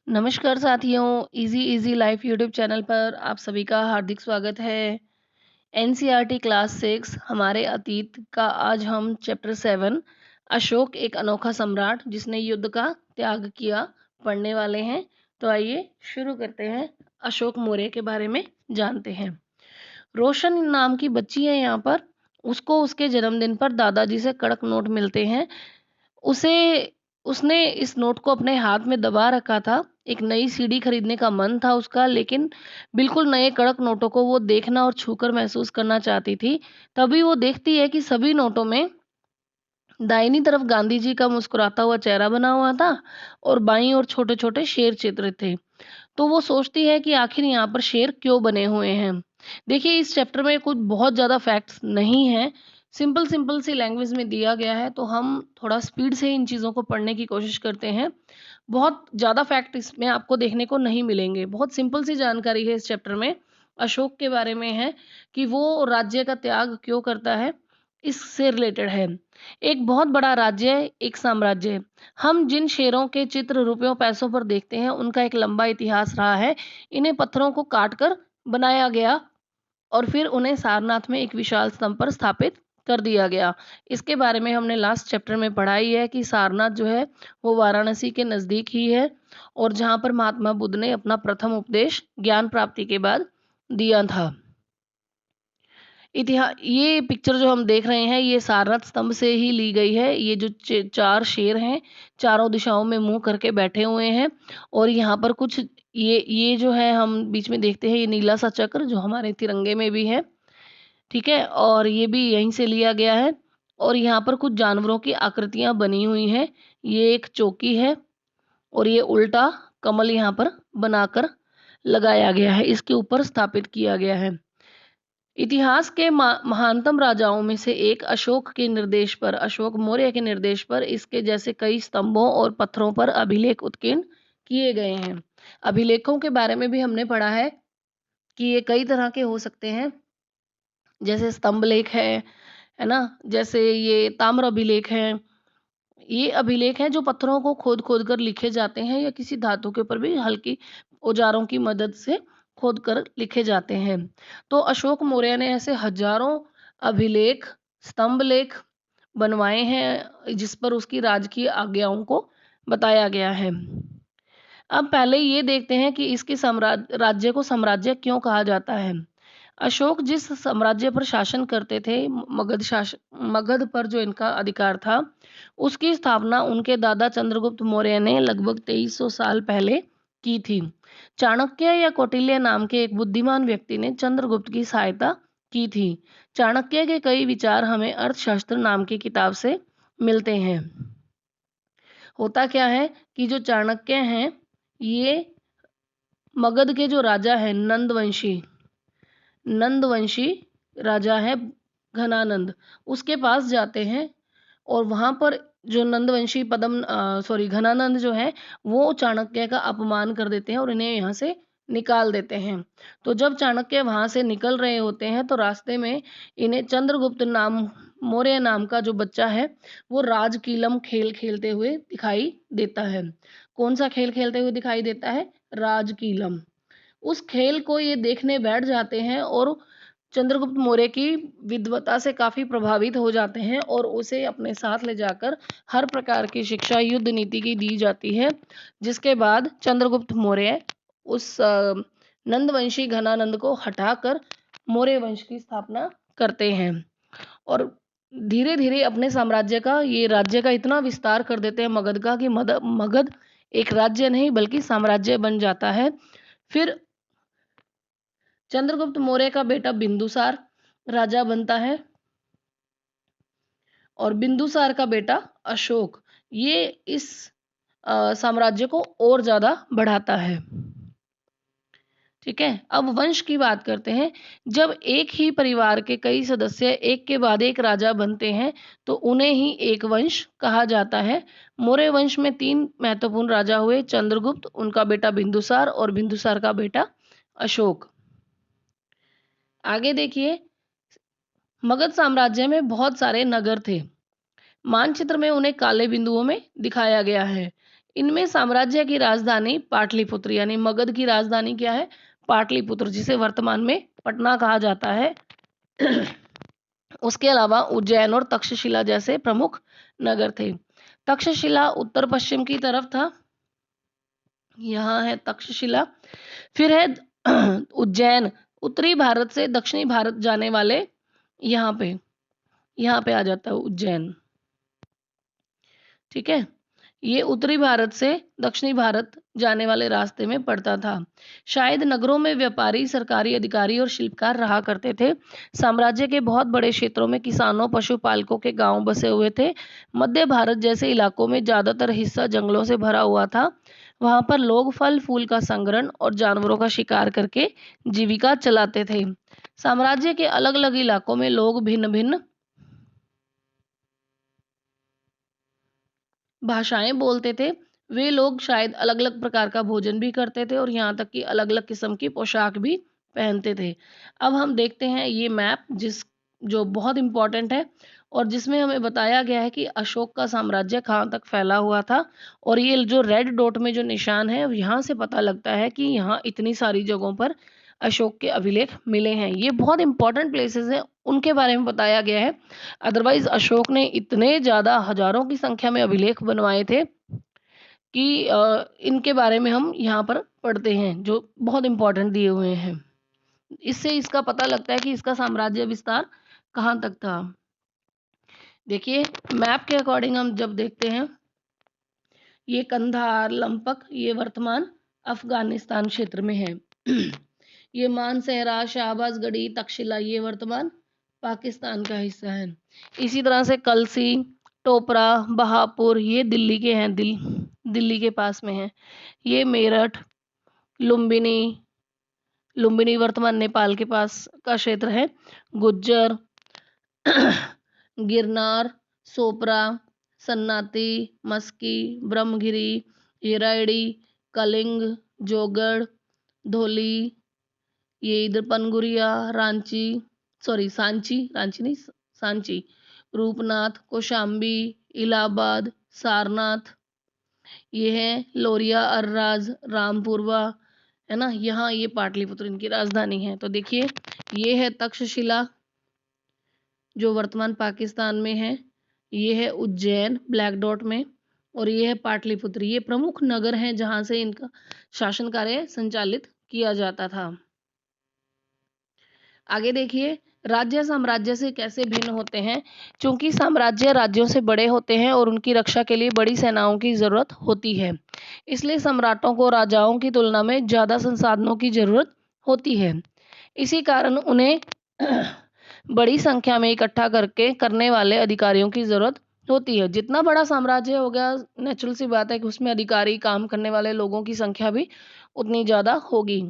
नमस्कार साथियों, easy easy life YouTube channel पर आप सभी का हार्दिक स्वागत है। एनसीईआरटी क्लास 6 हमारे अतीत का आज हम चैप्टर 7 अशोक एक अनोखा सम्राट जिसने युद्ध का त्याग किया पढ़ने वाले हैं। तो आइए शुरू करते हैं। अशोक मौर्य के बारे में जानते हैं। रोशन नाम की बच्ची है यहाँ पर। उसको उसके जन्मदिन पर दादाजी से कड़क नोट मिलते हैं। उसे उसने इस नोट को अपने हाथ में दबा रखा था। एक नई सीढ़ी खरीदने का मन था उसका, लेकिन बिल्कुल नए कड़क नोटों को वो देखना और छूकर महसूस करना चाहती थी। तभी वो देखती है कि सभी नोटों में दाहिनी तरफ गांधी जी का मुस्कुराता हुआ चेहरा बना हुआ था और बाईं ओर छोटे-छोटे शेर चित्रित थे। तो वो सोचती है कि आखिर यहाँ पर शेर क्यों बने हुए हैं। देखिए, इस चैप्टर में कुछ बहुत ज़्यादा फैक्ट्स नहीं है। सिंपल सिंपल सी लैंग्वेज में दिया गया है, तो हम थोड़ा स्पीड से इन चीज़ों को पढ़ने की कोशिश करते हैं। बहुत ज़्यादा फैक्ट इसमें आपको देखने को नहीं मिलेंगे। बहुत सिंपल सी जानकारी है इस चैप्टर में। अशोक के बारे में है कि वो राज्य का त्याग क्यों करता है, इससे रिलेटेड है। एक बहुत बड़ा राज्य है, एक साम्राज्य है। हम जिन शेरों के चित्र रुपयों पैसों पर देखते हैं, उनका एक लंबा इतिहास रहा है। इन्हें पत्थरों को काटकर बनाया गया और फिर उन्हें सारनाथ में एक विशाल स्तंभ पर स्थापित कर दिया गया। इसके बारे में हमने लास्ट चैप्टर में पढ़ा ही है कि सारनाथ जो है वो वाराणसी के नज़दीक ही है और जहाँ पर महात्मा बुद्ध ने अपना प्रथम उपदेश ज्ञान प्राप्ति के बाद दिया था। ये पिक्चर जो हम देख रहे हैं, ये सारनाथ स्तंभ से ही ली गई है। ये जो 4 शेर हैं, चारों दिशाओं में मुँह करके बैठे हुए हैं और यहाँ पर कुछ ये जो है हम बीच में देखते हैं, ये नीला सा चक्र जो हमारे तिरंगे में भी है, ठीक है? और ये भी यहीं से लिया गया है और यहाँ पर कुछ जानवरों की आकृतियाँ बनी हुई हैं। ये एक चौकी है और ये उल्टा कमल यहाँ पर बनाकर लगाया गया है, इसके ऊपर स्थापित किया गया है। इतिहास के महानतम राजाओं में से एक अशोक के निर्देश पर, अशोक मौर्य के निर्देश पर इसके जैसे कई स्तंभों और पत्थरों पर अभिलेख उत्कीर्ण किए गए हैं। अभिलेखों के बारे में भी हमने पढ़ा है कि ये कई तरह के हो सकते हैं, जैसे स्तंभ लेख है ना? जैसे ये ताम्र अभिलेख हैं। ये अभिलेख हैं जो पत्थरों को खोद-खोद कर लिखे जाते हैं या किसी धातु के ऊपर भी हल्की औजारों की मदद से खोद कर लिखे जाते हैं। तो अशोक मौर्य ने ऐसे हजारों अभिलेख, स्तंभ लेख बनवाए हैं जिस पर उसकी राजकीय आज्ञाओं को बताया गया है। अब पहले ये देखते हैं कि इसके राज्य को साम्राज्य क्यों कहा जाता है। अशोक जिस साम्राज्य पर शासन करते थे, मगध पर जो इनका अधिकार था, उसकी स्थापना उनके दादा चंद्रगुप्त मौर्य ने लगभग 2300 साल पहले की थी। चाणक्य या कौटिल्य नाम के एक बुद्धिमान व्यक्ति ने चंद्रगुप्त की सहायता की थी। चाणक्य के कई विचार हमें अर्थशास्त्र नाम की किताब से मिलते हैं। होता क्या है कि जो चाणक्य हैं, ये मगध के जो राजा हैं, नंदवंशी राजा है घनानंद, उसके पास जाते हैं और वहाँ पर जो नंदवंशी घनानंद जो है वो चाणक्य का अपमान कर देते हैं और इन्हें यहाँ से निकाल देते हैं। तो जब चाणक्य वहाँ से निकल रहे होते हैं तो रास्ते में इन्हें चंद्रगुप्त मौर्य नाम का जो बच्चा है वो राजकीलम खेल खेलते हुए दिखाई देता है। कौन सा खेल खेलते हुए दिखाई देता है? राजकीलम। उस खेल को ये देखने बैठ जाते हैं और चंद्रगुप्त मौर्य की विद्वता से काफ़ी प्रभावित हो जाते हैं और उसे अपने साथ ले जाकर हर प्रकार की शिक्षा युद्ध नीति की दी जाती है। जिसके बाद चंद्रगुप्त मौर्य उस नंदवंशी घनानंद को हटाकर मौर्य वंश की स्थापना करते हैं और धीरे-धीरे अपने साम्राज्य का, ये राज्य का इतना विस्तार कर देते हैं मगध का कि मगध एक राज्य नहीं बल्कि साम्राज्य बन जाता है। फिर चंद्रगुप्त मौर्य का बेटा बिंदुसार राजा बनता है और बिंदुसार का बेटा अशोक ये इस साम्राज्य को और ज़्यादा बढ़ाता है। ठीक है, अब वंश की बात करते हैं। जब एक ही परिवार के कई सदस्य एक के बाद एक राजा बनते हैं तो उन्हें ही एक वंश कहा जाता है। मौर्य वंश में 3 महत्वपूर्ण राजा हुए, चंद्रगुप्त, उनका बेटा बिंदुसार और बिंदुसार का बेटा अशोक। आगे देखिए, मगध साम्राज्य में बहुत सारे नगर थे। मानचित्र में उन्हें काले बिंदुओं में दिखाया गया है। इनमें साम्राज्य की राजधानी पाटलिपुत्र यानी मगध की राजधानी क्या है? पाटलिपुत्र, जिसे वर्तमान में पटना कहा जाता है। उसके अलावा उज्जैन और तक्षशिला जैसे प्रमुख नगर थे। तक्षशिला उत्तर पश्चिम की तरफ था, यहाँ है तक्षशिला। फिर है उज्जैन, उत्तरी भारत से दक्षिणी भारत जाने वाले यहाँ पे आ जाता है उज्जैन। ठीक है, ये उत्तरी भारत से दक्षिणी भारत जाने वाले रास्ते में पड़ता था। शायद नगरों में व्यापारी, सरकारी अधिकारी और शिल्पकार रहा करते थे। साम्राज्य के बहुत बड़े क्षेत्रों में किसानों, पशुपालकों के गांव बसे हुए थे। मध्य भारत जैसे इलाकों में ज्यादातर हिस्सा जंगलों से भरा हुआ था। वहां पर लोग फल फूल का संग्रहण और जानवरों का शिकार करके जीविका चलाते थे। साम्राज्य के अलग अलग इलाकों में लोग भिन्न भिन्न भाषाएं बोलते थे। वे लोग शायद अलग अलग प्रकार का भोजन भी करते थे और यहाँ तक कि अलग अलग किस्म की पोशाक भी पहनते थे। अब हम देखते हैं ये मैप जो बहुत इम्पोर्टेंट है और जिसमें हमें बताया गया है कि अशोक का साम्राज्य कहाँ तक फैला हुआ था। और ये जो रेड डॉट में जो निशान है, यहाँ से पता लगता है कि यहाँ इतनी सारी जगहों पर अशोक के अभिलेख मिले हैं। ये बहुत इंपॉर्टेंट प्लेसेस हैं, उनके बारे में बताया गया है। अदरवाइज अशोक ने इतने ज़्यादा हजारों की संख्या में अभिलेख बनवाए थे कि इनके बारे में हम यहाँ पर पढ़ते हैं, जो बहुत इंपॉर्टेंट दिए हुए हैं। इससे इसका पता लगता है कि इसका साम्राज्य विस्तार कहाँ तक था। देखिए, मैप के अकॉर्डिंग हम जब देखते हैं, ये कंधार, लंपक, ये वर्तमान अफगानिस्तान क्षेत्र में है। ये मानसेहरा, शाहबाज गढ़ी, तक्षशिला, ये वर्तमान पाकिस्तान का हिस्सा है। इसी तरह से कलसी, टोपरा, बहापुर, ये दिल्ली के हैं, दिल्ली के पास में है। ये मेरठ, लुम्बिनी, लुम्बिनी वर्तमान नेपाल के पास का क्षेत्र है। गुज्जर, गिरनार, सोपरा, सन्नाती, मस्की, ब्रह्मगिरी, हिराइडी, कलिंग, जोगड़, धौली, ये इधर पनगुरिया, रांची नहीं, सांची, रूपनाथ, कौशाम्बी, इलाहाबाद, सारनाथ, ये है लोरिया, अर्राज, रामपुरवा, है ना। यहाँ ये पाटलिपुत्र इनकी राजधानी है। तो देखिए, ये है तक्षशिला जो वर्तमान पाकिस्तान में है, ये है उज्जैन ब्लैक डॉट में, और ये है पाटलिपुत्र। ये प्रमुख नगर हैं जहाँ से इनका शासन कार्य संचालित किया जाता था। आगे देखिए, राज्य साम्राज्य से कैसे भिन्न होते हैं। चूंकि साम्राज्य राज्यों से बड़े होते हैं और उनकी रक्षा के लिए बड़ी सेनाओं की जरूरत होती है, इसलिए सम्राटों को राजाओं की तुलना में ज्यादा संसाधनों की जरूरत होती है। इसी कारण उन्हें बड़ी संख्या में इकट्ठा करने वाले अधिकारियों की जरूरत होती है। जितना बड़ा साम्राज्य हो गया, नेचुरल सी बात है कि उसमें अधिकारी, काम करने वाले लोगों की संख्या भी उतनी ज्यादा होगी।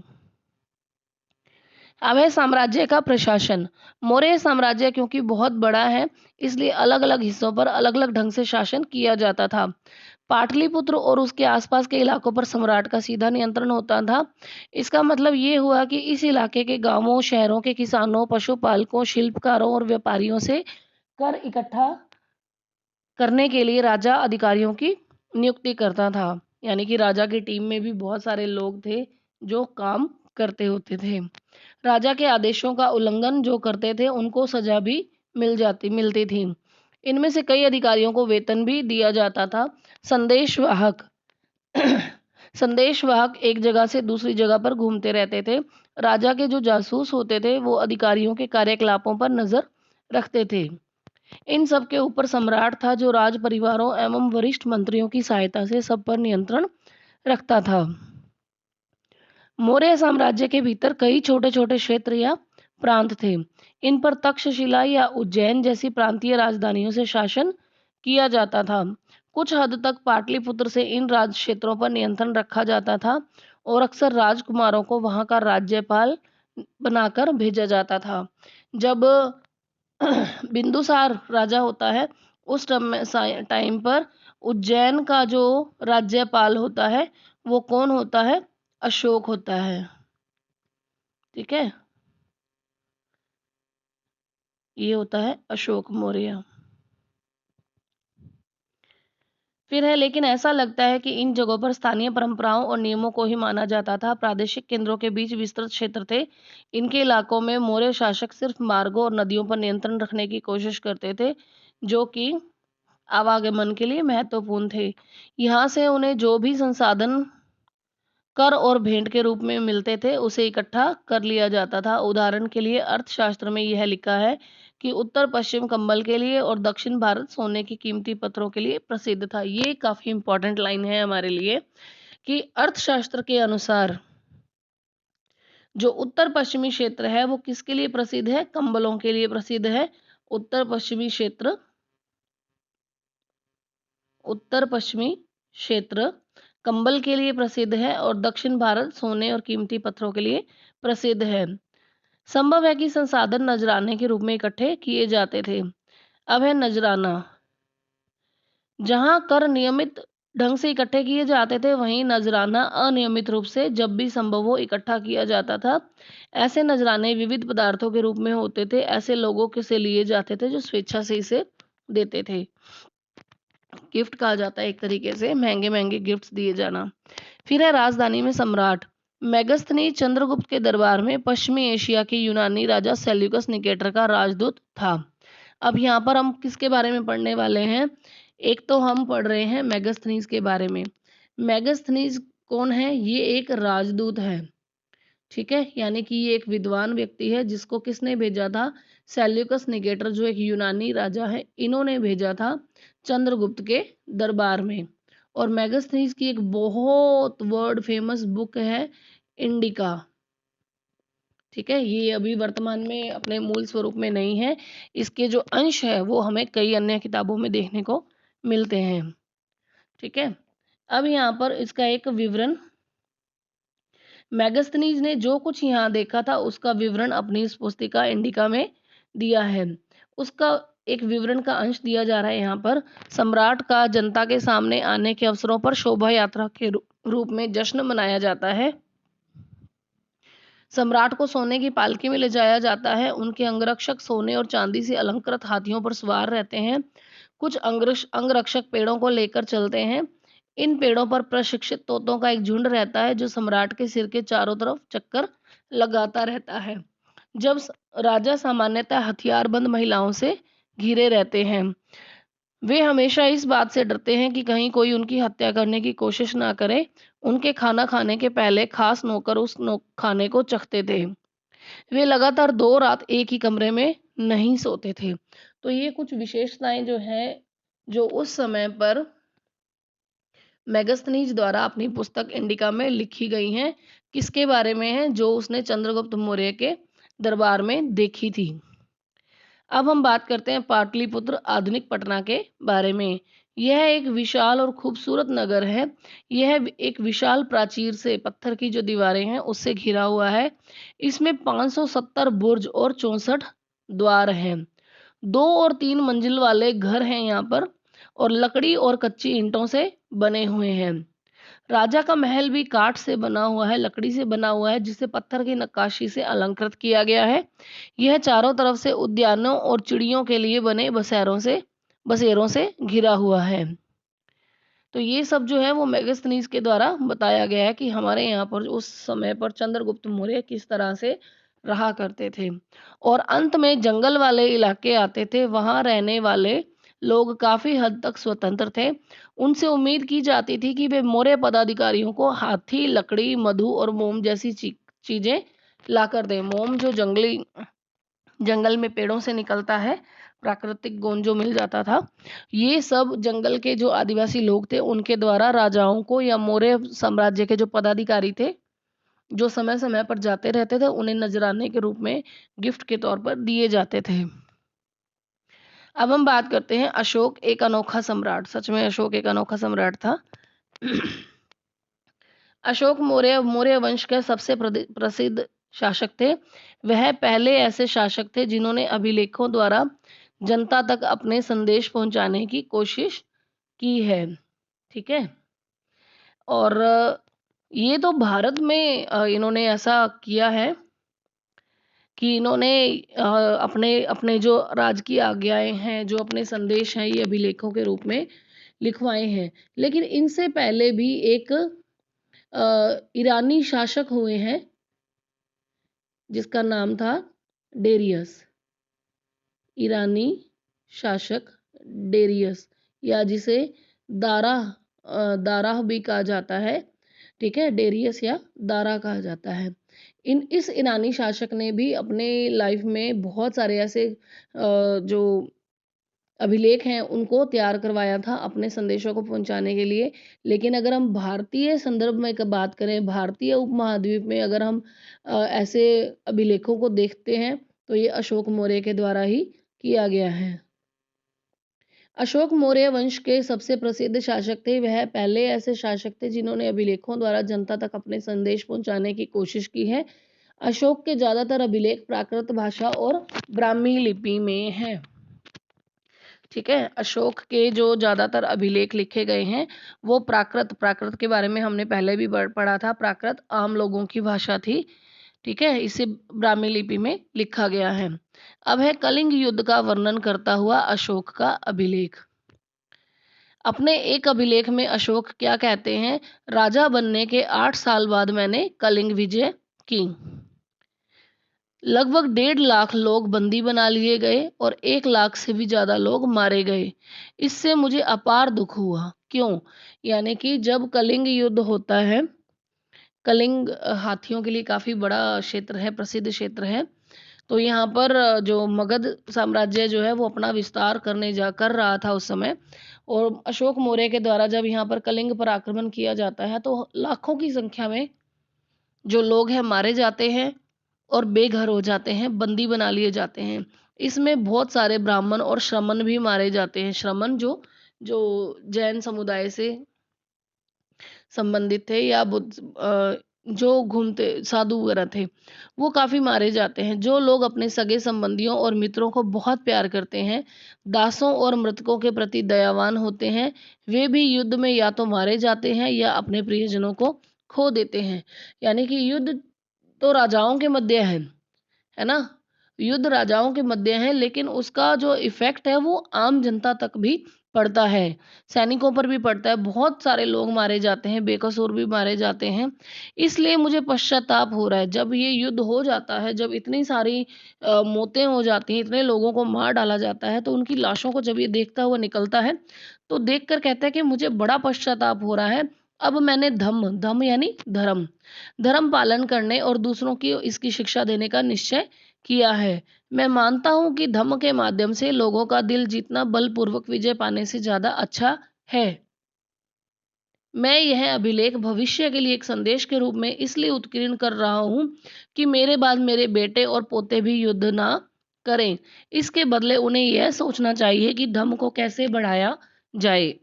अब है साम्राज्य का प्रशासन। मौर्य साम्राज्य क्योंकि बहुत बड़ा है, इसलिए अलग अलग हिस्सों पर अलग अलग ढंग से शासन किया जाता था। पाटलिपुत्र और उसके आसपास के इलाकों पर सम्राट का सीधा नियंत्रण होता था। इसका मतलब ये हुआ कि इस इलाके के गांवों, शहरों के किसानों, पशुपालकों, शिल्पकारों और व्यापारियों से कर इकट्ठा करने के लिए राजा अधिकारियों की नियुक्ति करता था। यानी कि राजा की टीम में भी बहुत सारे लोग थे जो काम करते होते थे। राजा के आदेशों का उल्लंघन जो करते थे, उनको सजा भी मिलती थी। इनमें से कई अधिकारियों को वेतन भी दिया जाता था। संदेशवाहक संदेशवाहक एक जगह से दूसरी जगह पर घूमते रहते थे। राजा के जो जासूस होते थे, वो अधिकारियों के कार्यकलापों पर नजर रखते थे। इन सब के ऊपर सम्राट था, जो राज परिवारों एवं वरिष्ठ मंत्रियों की सहायता से सब पर नियंत्रण रखता था। मौर्य साम्राज्य के भीतर कई छोटे छोटे क्षेत्र या प्रांत थे। इन पर तक्षशिला या उज्जैन जैसी प्रांतीय राजधानियों से शासन किया जाता था। कुछ हद तक पाटलिपुत्र से इन राज क्षेत्रों पर नियंत्रण रखा जाता था और अक्सर राजकुमारों को वहां का राज्यपाल बनाकर भेजा जाता था। जब बिंदुसार राजा होता है, उस टाइम पर उज्जैन का जो राज्यपाल होता है, वो कौन होता है? अशोक होता है। ठीक है, ये होता है अशोक मौर्य। फिर है, लेकिन ऐसा लगता है कि इन जगहों पर स्थानीय परंपराओं और नियमों को ही माना जाता था। प्रादेशिक केंद्रों के बीच विस्तृत क्षेत्र थे। इनके इलाकों में मौर्य शासक सिर्फ मार्गों और नदियों पर नियंत्रण रखने की कोशिश करते थे, जो कि आवागमन के लिए महत्वपूर्ण थे। यहाँ से उन्हें जो भी संसाधन कर और भेंट के रूप में मिलते थे, उसे इकट्ठा कर लिया जाता था। उदाहरण के लिए अर्थशास्त्र में यह लिखा है कि उत्तर पश्चिम कंबल के लिए और दक्षिण भारत सोने की कीमती पत्थरों के लिए प्रसिद्ध था। ये काफी इंपॉर्टेंट लाइन है हमारे लिए कि अर्थशास्त्र के अनुसार जो उत्तर पश्चिमी क्षेत्र है वो किसके लिए प्रसिद्ध है? कंबलों के लिए प्रसिद्ध है। उत्तर पश्चिमी क्षेत्र, उत्तर पश्चिमी क्षेत्र कंबल के लिए प्रसिद्ध है और दक्षिण भारत सोने और कीमती पत्थरों के लिए प्रसिद्ध है। संभव है कि संसाधन नजराने के रूप में इकट्ठे किए जाते थे। अब है नजराना। जहां कर नियमित ढंग से इकट्ठे किए जाते थे, वहीं नजराना अनियमित रूप से जब भी संभव हो इकट्ठा किया जाता था। ऐसे नजराने विविध पदार्थों के रूप में होते थे। ऐसे लोगों के से लिए जाते थे जो स्वेच्छा से इसे देते थे। गिफ्ट कहा जाता है एक तरीके से, महंगे महंगे गिफ्ट्स दिए जाना। फिर है राजधानी में सम्राट। मेगस्थनी चंद्रगुप्त के दरबार में पश्चिमी एशिया के यूनानी राजा सेल्यूकस निकेटर का राजदूत था। अब यहाँ पर हम किसके बारे में पढ़ने वाले हैं? एक तो हम पढ़ रहे हैं मेगस्थनीज के बारे में। मेगस्थनीज कौन है? ये एक राजदूत है, ठीक है, यानी कि ये एक विद्वान व्यक्ति है जिसको किसने भेजा था? सेल्यूकस निकेटर, जो एक यूनानी राजा है, इन्होंने भेजा था चंद्रगुप्त के दरबार में। और मेगास्थनीज की एक बहुत वर्ल्ड फेमस बुक है इंडिका, ठीक है। ये अभी वर्तमान में अपने मूल स्वरूप में नहीं है। इसके जो अंश है वो हमें कई अन्य किताबों में देखने को मिलते हैं, ठीक है। अब यहाँ पर इसका एक विवरण, मेगास्थनीज ने जो कुछ यहाँ देखा था उसका विवरण अपनी इस पुस्तिका इंडिका में दिया है। उसका एक विवरण का अंश दिया जा रहा है यहाँ पर। सम्राट का जनता के सामने आने के अवसरों पर शोभा यात्रा के रूप में जश्न मनाया जाता है। सम्राट को सोने की पालकी में ले जाया जाता है। उनके अंगरक्षक सोने और चांदी से अलंकृत हाथियों पर सवार रहते हैं। कुछ अंगरक्षक पेड़ों को लेकर चलते हैं। इन पेड़ों पर प्रशिक्षित तोतों का एक झुंड रहता है जो सम्राट के सिर के चारों तरफ चक्कर लगाता रहता है। जब राजा सामान्यतः हथियारबंद महिलाओं से घिरे रहते हैं। वे हमेशा इस बात से डरते हैं कि कहीं कोई उनकी हत्या करने की कोशिश ना करे। उनके खाना खाने के पहले खास नौकर उस खाने को चखते थे। वे लगातार 2 रात एक ही कमरे में नहीं सोते थे। तो ये कुछ विशेषताएं जो हैं, जो उस समय पर मेगास्थनीज द्वारा अपनी पुस्तक इंडिका में लिखी गई हैं। किसके बारे में है? जो उसने चंद्रगुप्त मौर्य के दरबार में देखी थी। अब हम बात करते हैं पाटलिपुत्र आधुनिक पटना के बारे में। यह एक विशाल और खूबसूरत नगर है। यह एक विशाल प्राचीर से, पत्थर की जो दीवारें हैं उससे घिरा हुआ है। इसमें 570 बुर्ज और 64 द्वार हैं। 2 और 3 मंजिल वाले घर हैं यहाँ पर, और लकड़ी और कच्ची ईंटों से बने हुए हैं। राजा का महल भी काठ से बना हुआ है, लकड़ी से बना हुआ है, जिसे पत्थर की नक्काशी से अलंकृत किया गया है। यह चारों तरफ से उद्यानों और चिड़ियों के लिए बने बसेरों से घिरा हुआ है। तो ये सब जो है वो मेगास्थनीज के द्वारा बताया गया है कि हमारे यहाँ पर उस समय पर चंद्रगुप्त मौर्य किस तरह से रहा करते थे। और अंत में जंगल वाले इलाके आते थे। वहाँ रहने वाले लोग काफी हद तक स्वतंत्र थे। उनसे उम्मीद की जाती थी कि वे मौर्य पदाधिकारियों को हाथी, लकड़ी, मधु और मोम जैसी चीजें लाकर दें। मोम जो जंगल में पेड़ों से निकलता है, प्राकृतिक गोंद जो मिल जाता था, ये सब जंगल के जो आदिवासी लोग थे उनके द्वारा राजाओं को या मौर्य साम्राज्य के जो पदाधिकारी थे, जो समय समय पर जाते रहते थे, उन्हें नजराने के रूप में गिफ्ट के तौर पर दिए जाते थे। अब हम बात करते हैं अशोक एक अनोखा सम्राट। सच में अशोक एक अनोखा सम्राट था। अशोक मौर्य वंश के सबसे प्रसिद्ध शासक थे। वह पहले ऐसे शासक थे जिन्होंने अभिलेखों द्वारा जनता तक अपने संदेश पहुंचाने की कोशिश की है, ठीक है। और ये तो भारत में इन्होंने ऐसा किया है कि इन्होंने अपने अपने जो राजकीय आज्ञाएं हैं, जो अपने संदेश हैं, ये अभिलेखों के रूप में लिखवाए हैं। लेकिन इनसे पहले भी एक ईरानी शासक हुए हैं जिसका नाम था डेरियस। ईरानी शासक डेरियस, या जिसे दाराह भी कहा जाता है, ठीक है, डेरियस या दारा कहा जाता है। इस ईरानी शासक ने भी अपने लाइफ में बहुत सारे ऐसे जो अभिलेख हैं उनको तैयार करवाया था अपने संदेशों को पहुंचाने के लिए। लेकिन अगर हम भारतीय संदर्भ में बात करें, भारतीय उपमहाद्वीप में अगर हम ऐसे अभिलेखों को देखते हैं तो ये अशोक मौर्य के द्वारा ही किया गया है। अशोक मौर्य वंश के सबसे प्रसिद्ध शासक थे। वह पहले ऐसे शासक थे जिन्होंने अभिलेखों द्वारा जनता तक अपने संदेश पहुंचाने की कोशिश की है। अशोक के ज्यादातर अभिलेख प्राकृत भाषा और ब्राह्मी लिपि में हैं। ठीक है, अशोक के जो ज्यादातर अभिलेख लिखे गए हैं वो प्राकृत के बारे में हमने पहले भी पढ़ा था। प्राकृत आम लोगों की भाषा थी, ठीक है, इसे ब्राह्मी लिपि में लिखा गया है। अब है कलिंग युद्ध का वर्णन करता हुआ अशोक का अभिलेख। अपने एक अभिलेख में अशोक क्या कहते हैं? राजा बनने के 8 साल बाद मैंने कलिंग विजय की। लगभग 1.5 लाख लोग बंदी बना लिए गए और 1 लाख से भी ज्यादा लोग मारे गए। इससे मुझे अपार दुख हुआ। क्यों? यानी कि जब कलिंग युद्ध होता है, कलिंग हाथियों के लिए काफी बड़ा क्षेत्र है, प्रसिद्ध क्षेत्र है। तो यहाँ पर जो मगध साम्राज्य जो है वो अपना विस्तार कर रहा था उस समय, और अशोक मौर्य के द्वारा जब यहाँ पर कलिंग पर आक्रमण किया जाता है तो लाखों की संख्या में जो लोग हैं मारे जाते हैं और बेघर हो जाते हैं, बंदी बना लिए जाते हैं। इसमें बहुत सारे ब्राह्मण और श्रमण भी मारे जाते हैं। श्रमण जो जो जैन समुदाय से संबंधित थे या जो घूमते साधु वगैरह थे, वो काफी मारे जाते हैं। जो लोग अपने सगे संबंधियों और मित्रों को बहुत प्यार करते हैं, दासों और मृतकों के प्रति दयावान होते हैं, वे भी युद्ध में या तो मारे जाते हैं या अपने प्रियजनों को खो देते हैं। यानी कि युद्ध तो राजाओं के मध्य है ना, युद्ध राजाओं के मध्य है, लेकिन उसका जो इफेक्ट है वो आम जनता तक भी पड़ता है, सैनिकों पर भी पड़ता है। बहुत सारे लोग मारे जाते हैं, बेकसूर भी मारे जाते हैं। इसलिए मुझे पश्चाताप हो रहा है, जब ये युद्ध हो जाता है, जब इतनी सारी मौतें हो जाती हैं, इतने लोगों को मार डाला जाता है, तो उनकी लाशों को जब ये देखता हुआ निकलता है तो देख कर कहता है कि मुझे बड़ा पश्चाताप हो रहा है। अब मैंने धम यानी धर्म पालन करने और दूसरों की इसकी शिक्षा देने का निश्चय किया है। मैं मानता हूं कि धम्म के माध्यम से लोगों का दिल जीतना बलपूर्वक विजय पाने से ज्यादा अच्छा है। मैं यह अभिलेख भविष्य के लिए एक संदेश के रूप में इसलिए उत्कीर्ण कर रहा हूं कि मेरे बाद मेरे बेटे और पोते भी युद्ध ना करें। इसके बदले उन्हें यह सोचना चाहिए कि धम्म को कैसे बढ़ाया जाए।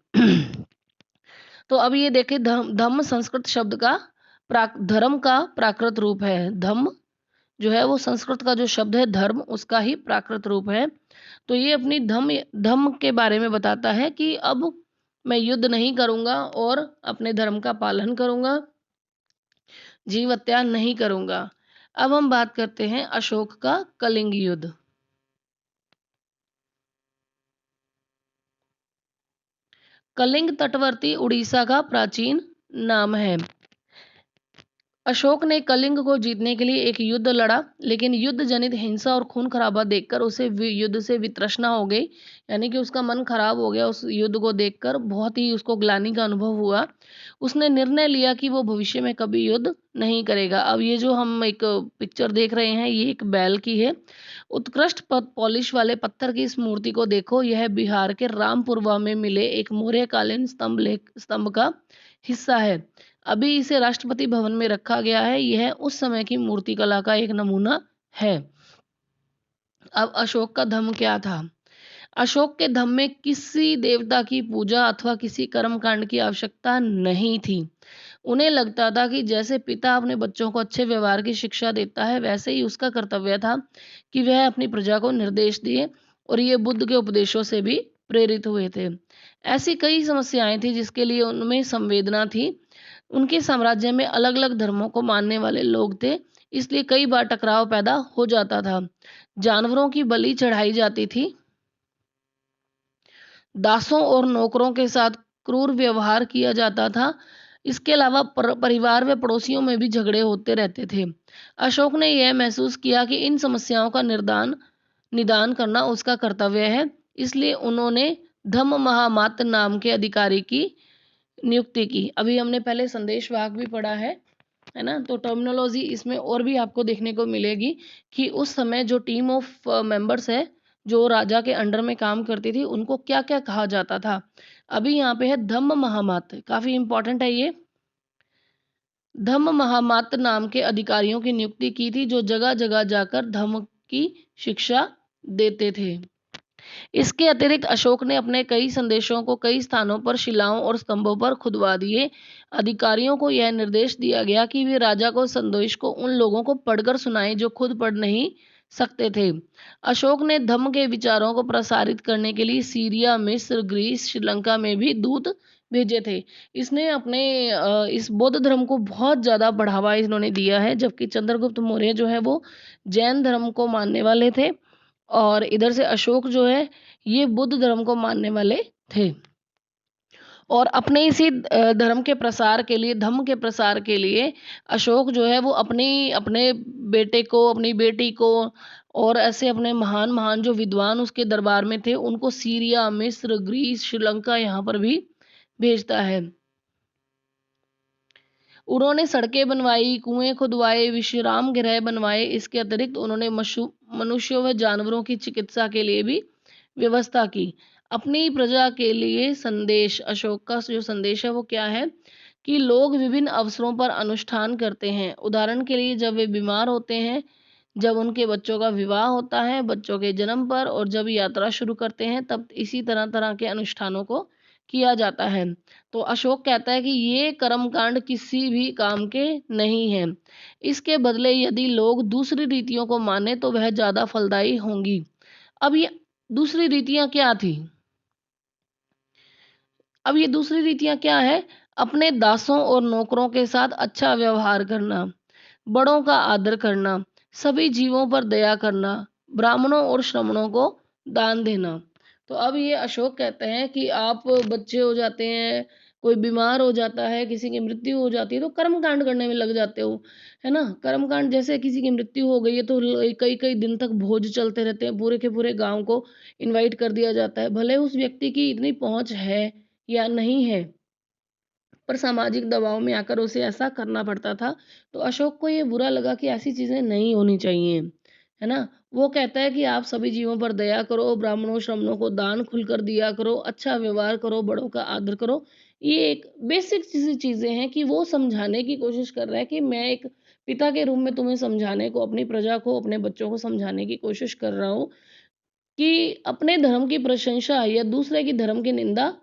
तो अब ये देखें, धम्म संस्कृत शब्द का धर्म का प्राकृत रूप है। धम्म जो है वो संस्कृत का जो शब्द है धर्म, उसका ही प्राकृत रूप है। तो ये अपनी धम्म के बारे में बताता है कि अब मैं युद्ध नहीं करूंगा और अपने धर्म का पालन करूंगा, जीव हत्या नहीं करूंगा। अब हम बात करते हैं अशोक का कलिंग युद्ध। कलिंग तटवर्ती उड़ीसा का प्राचीन नाम है। अशोक ने कलिंग को जीतने के लिए एक युद्ध लड़ा, लेकिन युद्ध जनित हिंसा और खून खराबा देखकर उसे युद्ध से वितृष्णा हो गई। यानी कि उसका मन खराब हो गया, उस युद्ध को देखकर बहुत ही उसको ग्लानि का अनुभव हुआ। उसने निर्णय लिया कि वो भविष्य में कभी युद्ध नहीं करेगा। अब ये जो हम एक पिक्चर देख रहे हैं, ये एक बैल की है। उत्कृष्ट पॉलिश वाले पत्थर की इस मूर्ति को देखो, यह बिहार के रामपुरवा में मिले एक मौर्यकालीन स्तंभ का हिस्सा है। अभी इसे राष्ट्रपति भवन में रखा गया है। यह उस समय की मूर्ति कला का एक नमूना है। अब अशोक का धम्म क्या था? अशोक के धम्म में किसी देवता की पूजा अथवा किसी कर्म कांड की आवश्यकता नहीं थी। उन्हें लगता था कि जैसे पिता अपने बच्चों को अच्छे व्यवहार की शिक्षा देता है, वैसे ही उसका कर्तव्य था कि वह अपनी प्रजा को निर्देश दिए, और ये बुद्ध के उपदेशों से भी प्रेरित हुए थे। ऐसी कई समस्याएं थी जिसके लिए उनमें संवेदना थी। उनके साम्राज्य में अलग अलग धर्मों को मानने वाले लोग थे, इसलिए कई बार टकराव पैदा हो जाता था। जानवरों की बलि चढ़ाई जाती थी, दासों और नौकरों के साथ क्रूर व्यवहार किया जाता था। इसके अलावा परिवार व पड़ोसियों में भी झगड़े होते रहते थे। अशोक ने यह महसूस किया कि इन समस्याओं का निदान करना उसका कर्तव्य है। इसलिए उन्होंने धम्म महामात्र नाम के अधिकारी की नियुक्ति की। अभी हमने पहले संदेश वाहक भी पढ़ा है ना। तो टर्मिनोलॉजी इसमें और भी आपको देखने को मिलेगी कि उस समय जो टीम ऑफ मेंबर्स है जो राजा के अंडर में काम करती थी उनको क्या क्या कहा जाता था। अभी यहाँ पे है धम्म महामात्र, काफी इंपॉर्टेंट है ये। धम्म महामात्र नाम के अधिकारियों की नियुक्ति की थी जो जगह जगह जाकर धम्म की शिक्षा देते थे। इसके अतिरिक्त अशोक ने अपने कई संदेशों को कई स्थानों पर शिलाओं और स्तंभों पर खुदवा दिए। अधिकारियों को यह निर्देश दिया गया कि वे राजा को संदेश को उन लोगों को पढ़कर सुनाएं जो खुद पढ़ नहीं सकते थे। अशोक ने धम्म के विचारों को प्रसारित करने के लिए सीरिया, मिस्र, ग्रीस, श्रीलंका में भी दूत भेजे थे। इसने अपने इस बौद्ध धर्म को बहुत ज़्यादा बढ़ावा इन्होंने दिया है, जबकि चंद्रगुप्त मौर्य जो है वो जैन धर्म को मानने वाले थे और इधर से अशोक जो है ये बुद्ध धर्म को मानने वाले थे। और अपने इसी धर्म के प्रसार के लिए, धम्म के प्रसार के लिए अशोक जो है वो अपने बेटे को, अपनी बेटी को और ऐसे अपने महान महान जो विद्वान उसके दरबार में थे उनको सीरिया, मिस्र, ग्रीस, श्रीलंका यहाँ पर भी भेजता है। उन्होंने सड़कें बनवाई, कुएं खुदवाए, विश्राम गृह बनवाए। इसके अतिरिक्त उन्होंने मनुष्यों व जानवरों की चिकित्सा के लिए भी व्यवस्था की। अपनी प्रजा के लिए संदेश, अशोक का जो संदेश है वो क्या है कि लोग विभिन्न अवसरों पर अनुष्ठान करते हैं। उदाहरण के लिए जब वे बीमार होते हैं, जब उनके बच्चों का विवाह होता है, बच्चों के जन्म पर और जब यात्रा शुरू करते हैं, तब इसी तरह तरह के अनुष्ठानों को किया जाता है। तो अशोक कहता है कि ये कर्मकांड किसी भी काम के नहीं है। इसके बदले यदि लोग दूसरी रीतियों को माने तो वह ज़्यादा फलदायी होंगी। अब ये दूसरी रीतियां क्या थी? अब ये दूसरी रीतियां क्या है? अपने दासों और नौकरों के साथ अच्छा व्यवहार करना, बड़ों का आदर करना, सभी जीवों पर दया करना, ब्राह्मणों और श्रमणों को दान देना। तो अब ये अशोक कहते हैं कि आप बच्चे हो जाते हैं, कोई बीमार हो जाता है, किसी की मृत्यु हो जाती है तो कर्म कांड करने में लग जाते हो, है ना। कर्म कांड जैसे किसी की मृत्यु हो गई है तो कई कई दिन तक भोज चलते रहते हैं, पूरे के पूरे गांव को इनवाइट कर दिया जाता है, भले उस व्यक्ति की इतनी पहुंच है या नहीं है, पर सामाजिक दबाव में आकर उसे ऐसा करना पड़ता था। तो अशोक को ये बुरा लगा कि ऐसी चीज़ें नहीं होनी चाहिए, है ना। वो कहता है कि आप सभी जीवों पर दया करो, ब्राह्मणों श्रमणों को दान खुलकर दिया करो, अच्छा व्यवहार करो, बड़ों का आदर करो। ये एक बेसिक चीज़ें हैं कि वो समझाने की कोशिश कर रहा है कि मैं एक पिता के रूप में तुम्हें समझाने को, अपनी प्रजा को, अपने बच्चों को समझाने की कोशिश कर रहा हूँ कि अपने धर्म की प्रशंसा या दूसरे की धर्म की निंदा,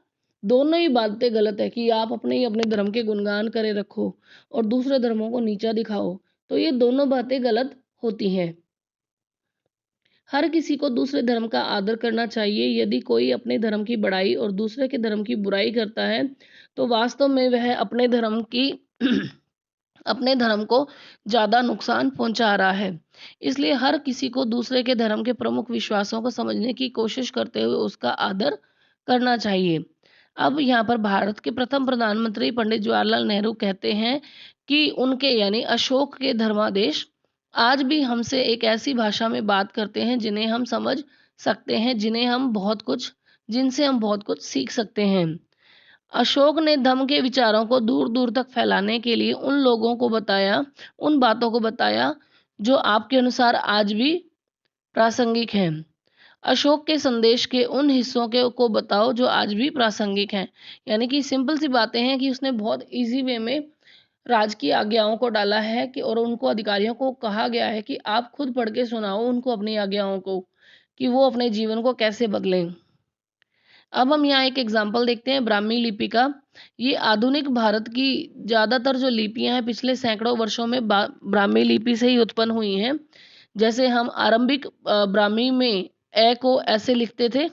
दोनों ही बातें गलत है। कि आप अपने धर्म के गुणगान करे रखो और दूसरे धर्मों को नीचा दिखाओ, तो ये दोनों बातें गलत होती हैं। हर किसी को दूसरे धर्म का आदर करना चाहिए। यदि कोई अपने धर्म की बड़ाई और दूसरे के धर्म की बुराई करता है तो वास्तव में वह अपने धर्म की अपने धर्म को ज़्यादा नुकसान पहुंचा रहा है। इसलिए हर किसी को दूसरे के धर्म के प्रमुख विश्वासों को समझने की कोशिश करते हुए उसका आदर करना चाहिए। अब यहाँ पर भारत के प्रथम प्रधानमंत्री पंडित जवाहरलाल नेहरू कहते हैं कि उनके यानी अशोक के धर्मादेश आज भी हमसे एक ऐसी भाषा में बात करते हैं जिन्हें हम समझ सकते हैं, जिनसे हम बहुत कुछ सीख सकते हैं। अशोक ने धम्म के विचारों को दूर दूर तक फैलाने के लिए उन बातों को बताया जो आपके अनुसार आज भी प्रासंगिक हैं। अशोक के संदेश के उन हिस्सों को बताओ जो आज भी प्रासंगिक हैं। यानी कि सिंपल सी बातें हैं कि उसने बहुत इजी वे में राज की आज्ञाओं को डाला है कि और उनको अधिकारियों को कहा गया है कि आप खुद पढ़ के सुनाओ उनको अपनी आज्ञाओं को, कि वो अपने जीवन को कैसे बदलें। अब हम यहाँ एक एग्जाम्पल देखते हैं ब्राह्मी लिपि का। ये आधुनिक भारत की ज़्यादातर जो लिपियां हैं पिछले सैकड़ों वर्षों में ब्राह्मी लिपि से ही उत्पन्न हुई हैं। जैसे हम आरंभिक ब्राह्मी में ए को ऐसे लिखते थे,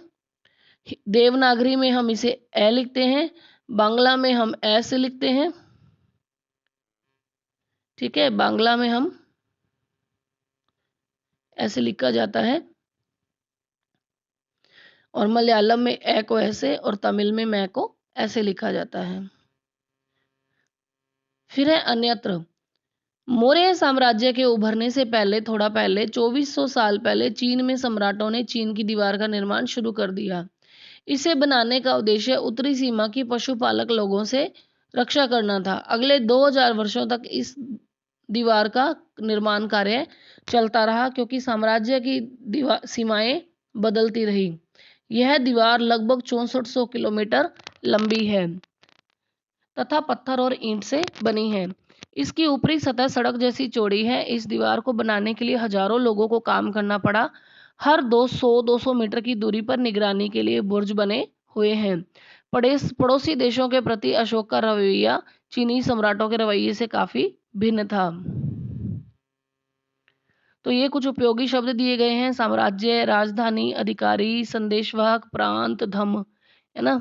देवनागरी में हम इसे ए लिखते हैं, बांग्ला में हम ऐसे लिखते हैं, ठीक है, बांग्ला में हम ऐसे लिखा जाता है, और मलयालम में ए को ऐसे और तमिल में मैं को ऐसे लिखा जाता है। फिर है अन्यत्र। मौर्य साम्राज्य के उभरने से पहले, थोड़ा पहले, 2400 साल पहले चीन में सम्राटों ने चीन की दीवार का निर्माण शुरू कर दिया। इसे बनाने का उद्देश्य उत्तरी सीमा की पशुपालक लोगों से रक्षा करना था। अगले 2000 वर्षों तक इस दीवार का निर्माण कार्य चलता रहा, क्योंकि साम्राज्य की सीमाएं बदलती रही। यह दीवार लगभग 6400 किलोमीटर लंबी है तथा पत्थर और ईंट से बनी है। इसकी ऊपरी सतह सड़क जैसी चौड़ी है। इस दीवार को बनाने के लिए हजारों लोगों को काम करना पड़ा। हर 200 मीटर की दूरी पर निगरानी के लिए बुर्ज बने हुए हैं। पड़ोसी देशों के प्रति अशोक का रवैया चीनी सम्राटों के रवैये से काफी भिन्न था। तो ये कुछ उपयोगी शब्द दिए गए हैं: साम्राज्य, राजधानी, अधिकारी, संदेशवाहक, प्रांत, धम, है ना।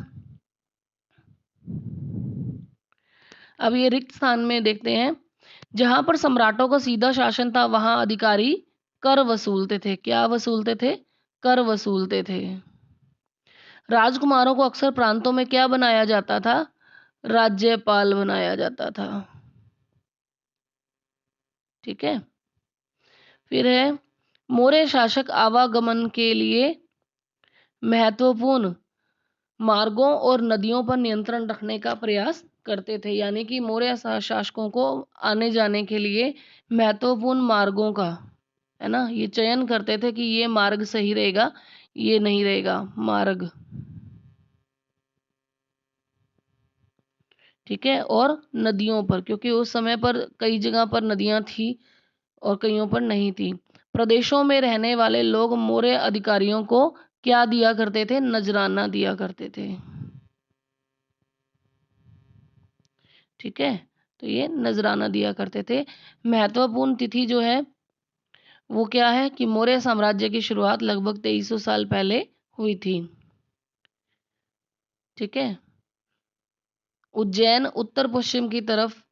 अब ये रिक्त स्थान में देखते हैं। जहां पर सम्राटों का सीधा शासन था, वहां अधिकारी कर वसूलते थे। क्या वसूलते थे? कर वसूलते थे। राजकुमारों को अक्सर प्रांतों में क्या बनाया जाता था? राज्यपाल बनाया जाता था। ठीक है। फिर है मौर्य शासक आवागमन के लिए महत्वपूर्ण मार्गों और नदियों पर नियंत्रण रखने का प्रयास करते थे। यानी कि मौर्य शासकों को आने जाने के लिए महत्वपूर्ण मार्गों का, है ना, ये चयन करते थे कि ये मार्ग सही रहेगा, ये नहीं रहेगा मार्ग। ठीक है। और नदियों पर, क्योंकि उस समय पर कई जगह पर नदियां थी और कईयों पर नहीं थी। प्रदेशों में रहने वाले लोग मौर्य अधिकारियों को क्या दिया करते थे? नजराना दिया करते थे। ठीक है। तो ये नजराना दिया करते थे। महत्वपूर्ण तिथि जो है वो क्या है कि मौर्य साम्राज्य की शुरुआत लगभग 2300 साल पहले हुई थी। ठीक है। उज्जैन उत्तर पश्चिम की तरफ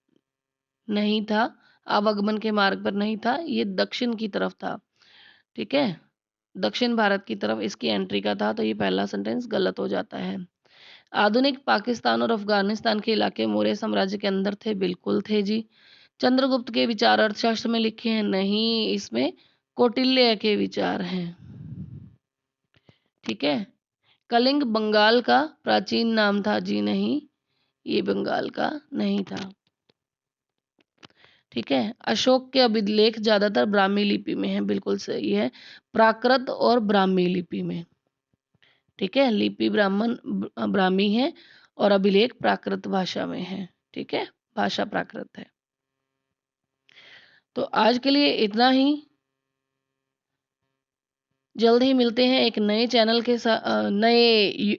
नहीं था, आवागमन के मार्ग पर नहीं था, ये दक्षिण की तरफ था। ठीक है, दक्षिण भारत की तरफ इसकी एंट्री का था। तो ये पहला सेंटेंस गलत हो जाता है। आधुनिक पाकिस्तान और अफगानिस्तान के इलाके मौर्य साम्राज्य के अंदर थे। बिल्कुल थे जी। चंद्रगुप्त के विचार अर्थशास्त्र में लिखे हैं? नहीं, इसमें कौटिल्य के विचार हैं। ठीक है। कलिंग बंगाल का प्राचीन नाम था? जी नहीं, ये बंगाल का नहीं था। ठीक है। अशोक के अभिलेख ज्यादातर ब्राह्मी लिपि में है? बिल्कुल सही है, प्राकृत और ब्राह्मी लिपि में। ठीक है। लिपि ब्राह्मी है और अभिलेख प्राकृत भाषा में है। ठीक है, भाषा प्राकृत है। तो आज के लिए इतना ही। जल्द ही मिलते हैं एक नए चैनल के साथ, नए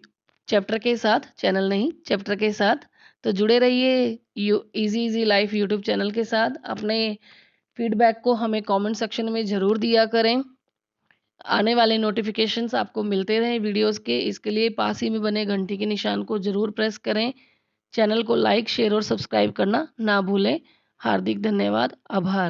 चैप्टर के साथ, चैनल नहीं चैप्टर के साथ। तो जुड़े रहिए easy easy life YouTube channel के साथ। अपने फीडबैक को हमें कमेंट सेक्शन में ज़रूर दिया करें। आने वाले नोटिफिकेशंस आपको मिलते रहें वीडियोस के, इसके लिए पास ही में बने घंटी के निशान को ज़रूर प्रेस करें। चैनल को लाइक, शेयर और सब्सक्राइब करना ना भूलें। हार्दिक धन्यवाद, आभार।